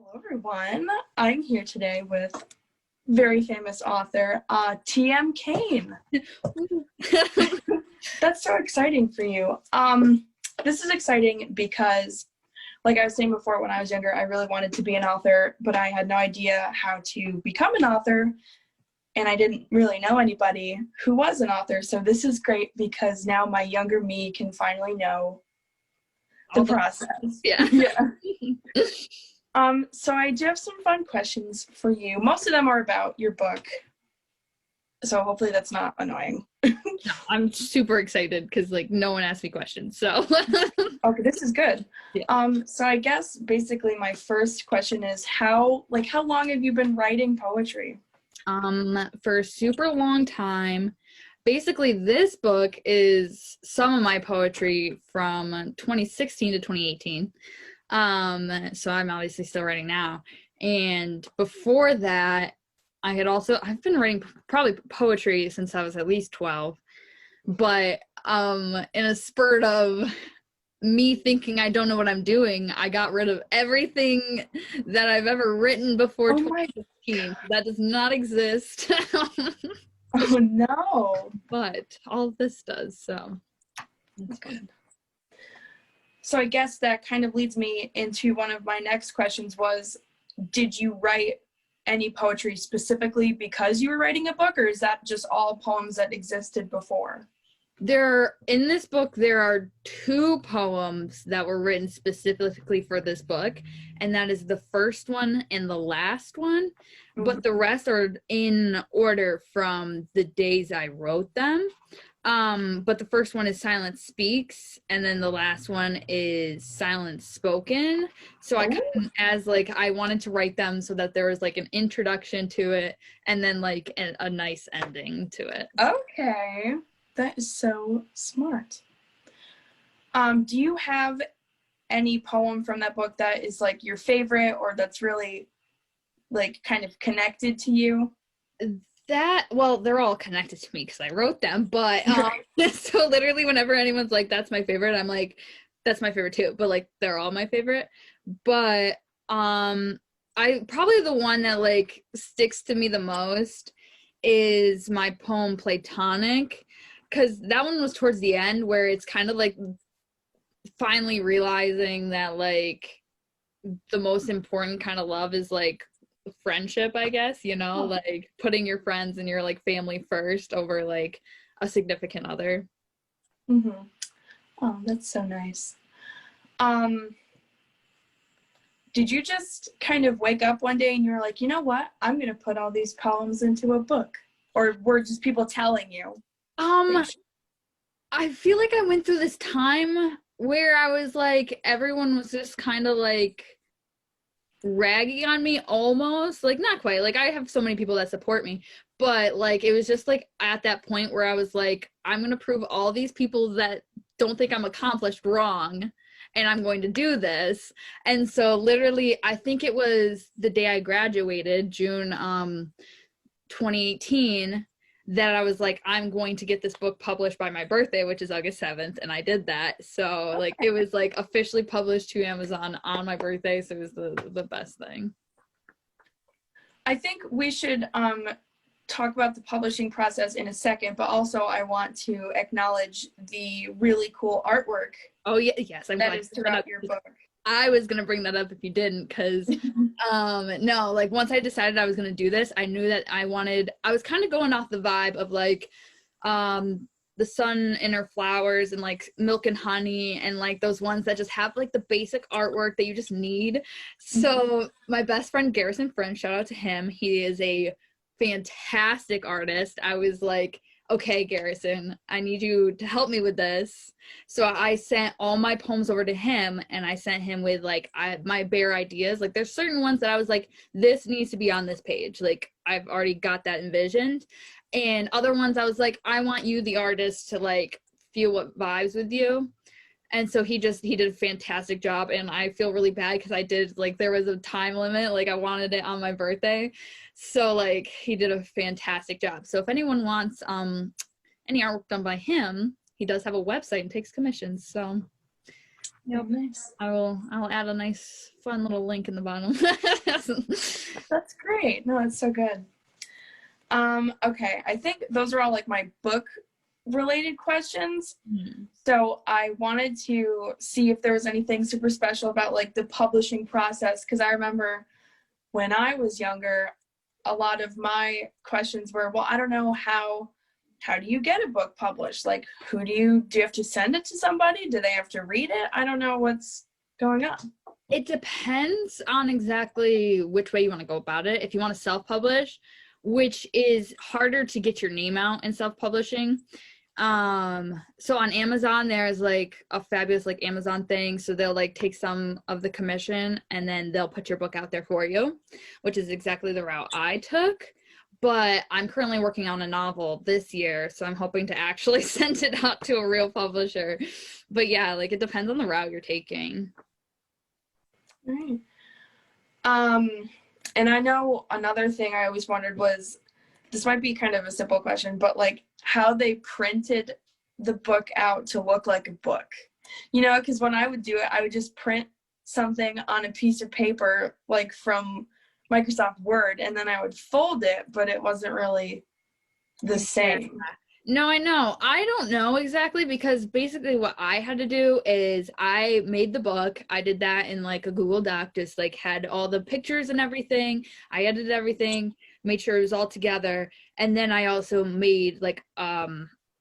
Hello, everyone. I'm here today with very famous author, T.M. Kane. That's so exciting for you. This is exciting because, like I was saying before, when I was younger, I really wanted to be an author, but I had no idea how to become an author, and I didn't really know anybody who was an author. So this is great because now my younger me can finally know the process. Yeah. Yeah. So I do have some fun questions for you. Most of them are about your book, so hopefully that's not annoying. No, I'm super excited because no one asked me questions, so. Okay, this is good. Yeah. So I guess basically my first question is how long have you been writing poetry? For a super long time. Basically, this book is some of my poetry from 2016 to 2018. So I'm obviously still writing now. And before that, I've been writing probably poetry since I was at least 12. But in a spurt of me thinking I don't know what I'm doing, I got rid of everything that I've ever written before 2015. That does not exist. Oh no. But all of this does, so that's good. So I guess that kind of leads me into one of my next questions was, did you write any poetry specifically because you were writing a book, or is that just all poems that existed before? In this book, there are 2 poems that were written specifically for this book, and that is the first one and the last one, but the rest are in order from the days I wrote them. But the first one is Silence Speaks, and then the last one is Silence Spoken. So I I wanted to write them so that there was an introduction to it, and then a nice ending to it. Okay. That is so smart. Do you have any poem from that book that is your favorite, or that's really kind of connected to you? Well, they're all connected to me because I wrote them, but so literally whenever anyone's like, that's my favorite, I'm like, that's my favorite too, but they're all my favorite. But I probably the one that sticks to me the most is my poem Platonic, because that one was towards the end where it's kind of finally realizing that the most important kind of love is friendship, I guess, putting your friends and your family first over a significant other. Oh, that's so nice. Did you just kind of wake up one day and you were like, you know what, I'm gonna put all these poems into a book? Or were just people telling you? I feel like I went through this time where I was everyone was just kind of ragging on me, almost not quite, I have so many people that support me, but it was just at that point where I was I'm gonna prove all these people that don't think I'm accomplished wrong, and I'm going to do this. And so literally I think it was the day I graduated, June 2018, that I was I'm going to get this book published by my birthday, which is August 7th, and I did that. So it was officially published to Amazon on my birthday, so it was the best thing. I think we should talk about the publishing process in a second, but also I want to acknowledge the really cool artwork. Oh yeah, yes, I'm that glad is throughout your book. I was gonna bring that up if you didn't, because no, once I decided I was gonna do this, I knew that I was kind of going off the vibe of the sun in her flowers and Milk and Honey, and those ones that just have the basic artwork that you just need. So my best friend Garrison Friend, shout out to him, he is a fantastic artist. I was okay, Garrison, I need you to help me with this. So I sent all my poems over to him, and I sent him with my bare ideas. There's certain ones that I was this needs to be on this page. I've already got that envisioned. And other ones I was I want you, the artist, to feel what vibes with you. And so he did a fantastic job, and I feel really bad because I did there was a time limit, I wanted it on my birthday, so he did a fantastic job. So if anyone wants any artwork done by him, he does have a website and takes commissions. So Yep. Nice. I'll add a nice fun little link in the bottom. That's great. No, it's so good. Okay, I think those are all like my book related questions. So I wanted to see if there was anything super special about like the publishing process, because I remember when I was younger, a lot of my questions were, well, I don't know how do you get a book published? Like, do you have to send it to somebody? Do they have to read it? I don't know what's going on. It depends on exactly which way you want to go about it. If you want to self-publish, which is harder to get your name out in self-publishing. So on Amazon, there's like a fabulous like Amazon thing. So they'll like take some of the commission and then they'll put your book out there for you, which is exactly the route I took. But I'm currently working on a novel this year, so I'm hoping to actually send it out to a real publisher. But yeah, like it depends on the route you're taking. Right. And I know another thing I always wondered was, this might be kind of a simple question, but like how they printed the book out to look like a book. You know, because when I would do it, I would just print something on a piece of paper, like from Microsoft Word, and then I would fold it, but it wasn't really the same. No, I know. I don't know exactly, because basically what I had to do is I made the book. I did that in like a Google Doc, just like had all the pictures and everything. I edited everything, made sure it was all together. And then I also made like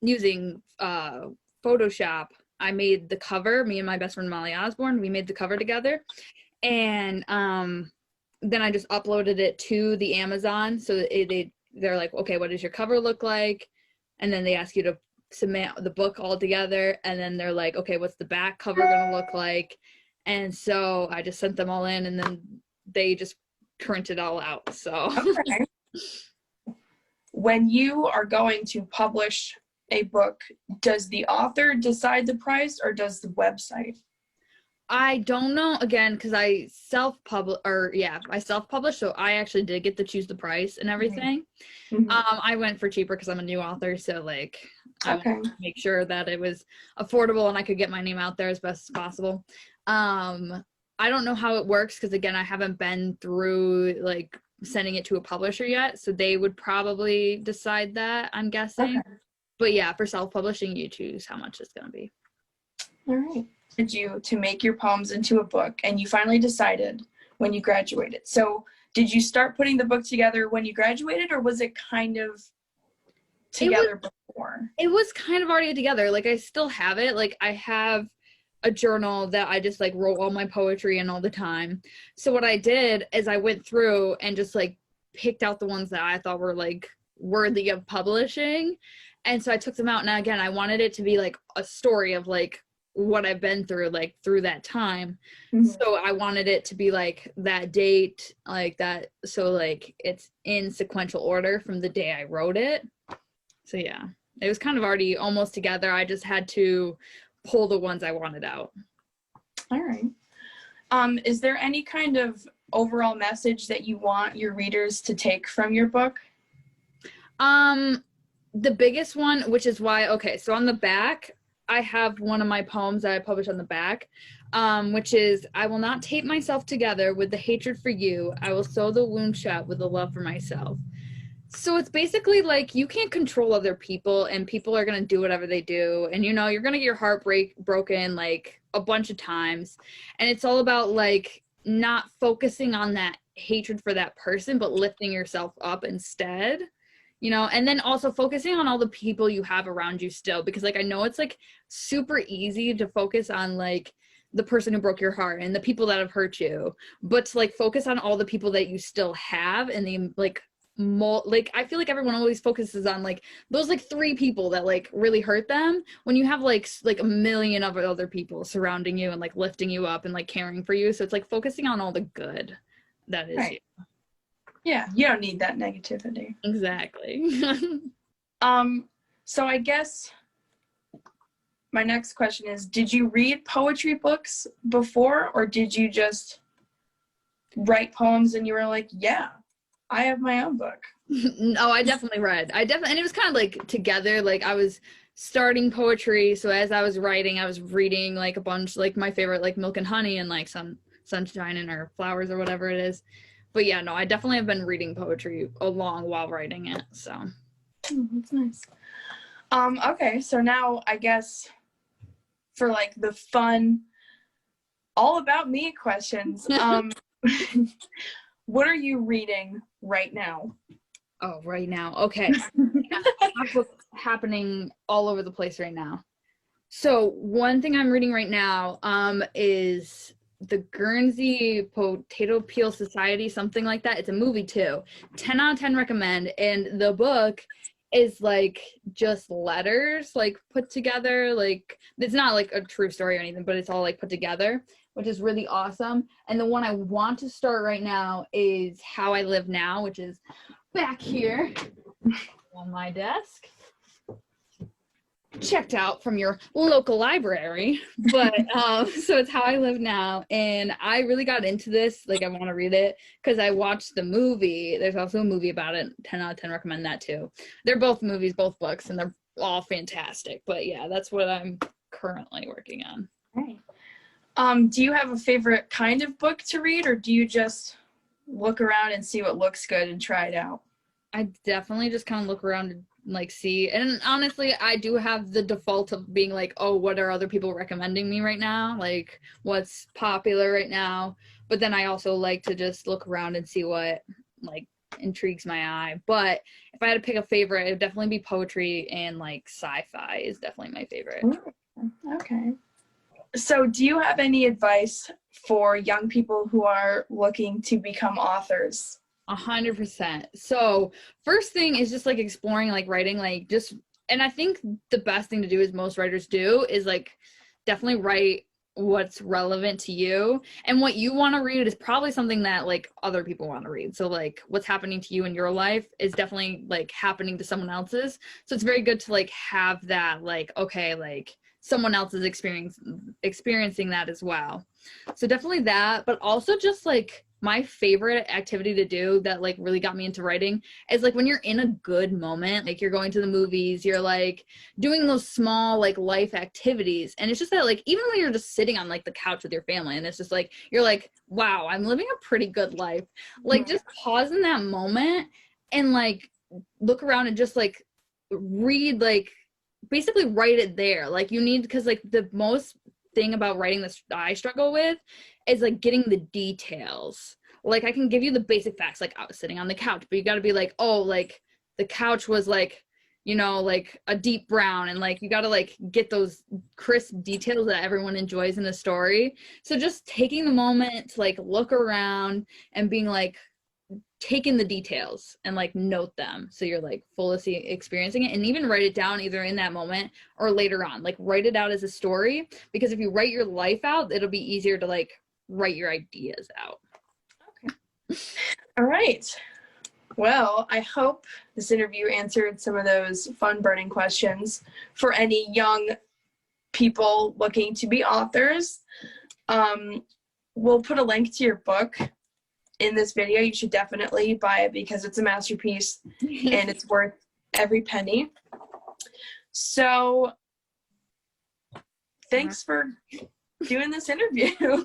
using Photoshop, I made the cover. Me and my best friend Molly Osborne, we made the cover together. And then I just uploaded it to the Amazon. So they're like, okay, what does your cover look like? And then they ask you to submit the book all together. And then they're like, okay, what's the back cover going to look like? And so I just sent them all in, and then they just print it all out. So okay. When you are going to publish a book, does the author decide the price or does the website? I don't know, again, because I self-publish, so I actually did get to choose the price and everything. Mm-hmm. I went for cheaper because I'm a new author, so like I wanted to make sure that it was affordable and I could get my name out there as best as possible. I don't know how it works because, again, I haven't been through like sending it to a publisher yet, so they would probably decide that, I'm guessing. Okay. But yeah, for self-publishing, you choose how much it's going to be. All right. You to make your poems into a book, and you finally decided when you graduated. So did you start putting the book together when you graduated, or was it kind of together before? It was kind of already together. Like I still have it. Like I have a journal that I just like wrote all my poetry in all the time. So what I did is I went through and just like picked out the ones that I thought were like worthy of publishing. And so I took them out, and again, I wanted it to be like a story of like what I've been through, like through that time. Mm-hmm. So I wanted it to be like that date, like that. So like it's in sequential order from the day I wrote it. So yeah, it was kind of already almost together. I just had to pull the ones I wanted out. All right. Is there any kind of overall message that you want your readers to take from your book? The biggest one, which is why, okay, so on the back, I have one of my poems that I published on the back, which is, I will not tape myself together with the hatred for you. I will sew the wound shut with the love for myself. So it's basically like you can't control other people, and people are going to do whatever they do. And, you know, you're going to get your heart broken like a bunch of times. And it's all about like not focusing on that hatred for that person, but lifting yourself up instead. You know, and then also focusing on all the people you have around you still, because like I know it's like super easy to focus on like the person who broke your heart and the people that have hurt you, but to like focus on all the people that you still have, and the like I feel like everyone always focuses on like those like 3 people that like really hurt them, when you have like a million of other people surrounding you and like lifting you up and like caring for you. So it's like focusing on all the good that is right. You. Yeah, you don't need that negativity. Exactly. So I guess my next question is, did you read poetry books before, or did you just write poems and you were like, yeah, I have my own book? No, I definitely read. And it was kind of like together. Like I was starting poetry. So as I was writing, I was reading like a bunch, like my favorite, like Milk and Honey and like Sunshine and or Flowers or whatever it is. But yeah, no, I definitely have been reading poetry along while writing it. So That's nice. Okay, so now I guess for like the fun, all about me questions, what are you reading right now? oh, right now. Okay. I have books happening all over the place right now. So one thing I'm reading right now is the Guernsey Potato Peel Society, something like that. It's a movie too. 10 out of 10 recommend. And the book is like just letters like put together. Like it's not like a true story or anything, but it's all like put together, which is really awesome. And the one I want to start right now is How I Live Now, which is back here on my desk, checked out from your local library. But so it's How I Live Now, and I really got into this, like I want to read it because I watched the movie. There's also a movie about it. 10 out of 10 recommend that too. They're both movies, both books, and they're all fantastic. But yeah, that's what I'm currently working on. Right. Do you have a favorite kind of book to read, or do you just look around and see what looks good and try it out? I definitely just kind of look around and like see, and honestly I do have the default of being like, oh, what are other people recommending me right now, like what's popular right now. But then I also like to just look around and see what like intrigues my eye. But if I had to pick a favorite, it would definitely be poetry, and like sci-fi is definitely my favorite. Okay. So do you have any advice for young people who are looking to become authors? 100%. So first thing is just like exploring like writing, like just, and I think the best thing to do, is most writers do, is like definitely write what's relevant to you, and what you want to read is probably something that like other people want to read. So like what's happening to you in your life is definitely like happening to someone else's. So it's very good to like have that, like, okay, like someone else is experiencing that as well. So definitely that, but also just like my favorite activity to do that like really got me into writing is like when you're in a good moment, like you're going to the movies, you're like doing those small like life activities, and it's just that like even when you're just sitting on like the couch with your family, and it's just like you're like, wow, I'm living a pretty good life, like just pause in that moment and like look around and just like read, like basically write it there. Like you need, because like the most thing about writing this I struggle with is like getting the details. Like I can give you the basic facts, like I was sitting on the couch, but you got to be like, oh, like the couch was like, you know, like a deep brown, and like you got to like get those crisp details that everyone enjoys in the story. So just taking the moment to like look around and being like, take in the details and like note them, so you're like fully experiencing it, and even write it down either in that moment or later on. Like write it out as a story, because if you write your life out, it'll be easier to like write your ideas out. Okay. All right. Well, I hope this interview answered some of those fun burning questions for any young people looking to be authors. We'll put a link to your book in this video. You should definitely buy it because it's a masterpiece and it's worth every penny. So thanks for doing this interview.